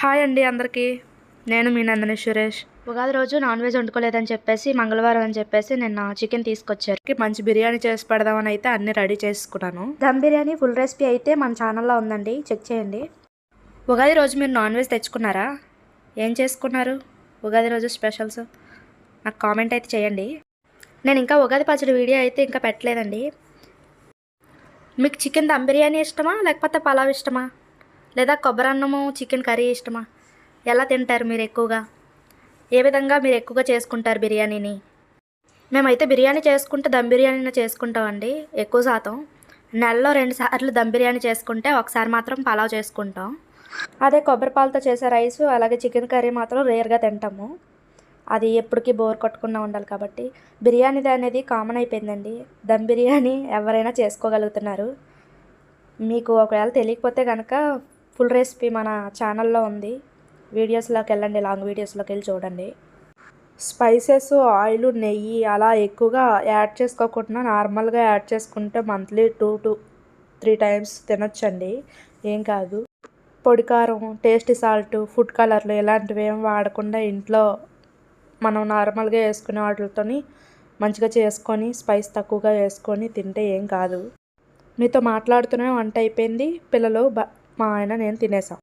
Hi అండి అందరికీ. నేను మీ నందిని సురేష్. ఉగాది రోజు నాన్ వెజ్ వండుకోలేదని చెప్పేసి మంగళవారం అని చెప్పేసి నిన్న చికెన్ తీసుకొచ్చారు. మంచి బిర్యానీ చేసి పెడదామని అయితే అన్నీ రెడీ చేసుకున్నాను. దమ్ బిర్యానీ ఫుల్ రెసిపీ అయితే మన ఛానల్లో ఉందండి, చెక్ చేయండి. ఉగాది రోజు మీరు నాన్ వెజ్ తెచ్చుకున్నారా? ఏం చేసుకున్నారు ఉగాది రోజు స్పెషల్స్? నాకు కామెంట్ అయితే చేయండి. నేను ఇంకా ఉగాది పచ్చడి వీడియో అయితే ఇంకా పెట్టలేదండి. మీకు చికెన్ దమ్ బిర్యానీ ఇష్టమా లేకపోతే పలావ్ ఇష్టమా, లేదా కొబ్బరి అన్నము చికెన్ కర్రీ ఇష్టమా? ఎలా తింటారు మీరు ఎక్కువగా? ఏ విధంగా మీరు ఎక్కువగా చేసుకుంటారు బిర్యానీని? మేమైతే బిర్యానీ చేసుకుంటే దమ్ బిర్యానీనే చేసుకుంటామండి ఎక్కువ శాతం. నెలలో 2 సార్లు దమ్ బిర్యానీ చేసుకుంటే ఒకసారి మాత్రం పలావ్ చేసుకుంటాం. అదే కొబ్బరి పాలతో చేసే రైసు అలాగే చికెన్ కర్రీ మాత్రం రేర్గా తింటాము. అది ఎప్పటికీ బోర్ కొట్టకుండా ఉండాలి కాబట్టి. బిర్యానీది అనేది కామన్ అయిపోయిందండి. దమ్ బిర్యానీ ఎవరైనా చేసుకోగలుగుతున్నారు. మీకు ఒకవేళ తెలియకపోతే కనుక ఫుల్ రెసిపీ మన ఛానల్లో ఉంది. వీడియోస్లోకి వెళ్ళండి, లాంగ్ వీడియోస్లోకి వెళ్ళి చూడండి. స్పైసెస్, ఆయిల్, నెయ్యి అలా ఎక్కువగా యాడ్ చేసుకోకుండా నార్మల్గా యాడ్ చేసుకుంటే మంత్లీ 2 to 3 times తినొచ్చండి, ఏం కాదు. పొడి కారం, టేస్టీ సాల్ట్, ఫుడ్ కలర్లు ఇలాంటివి ఏం వాడకుండా ఇంట్లో మనం నార్మల్గా వేసుకునే వాటితో మంచిగా చేసుకొని స్పైస్ తక్కువగా వేసుకొని తింటే ఏం కాదు. మీతో మాట్లాడుతూనే వంట అయిపోయింది. పిల్లలు, మా ఆయన, నేను తినేసాం.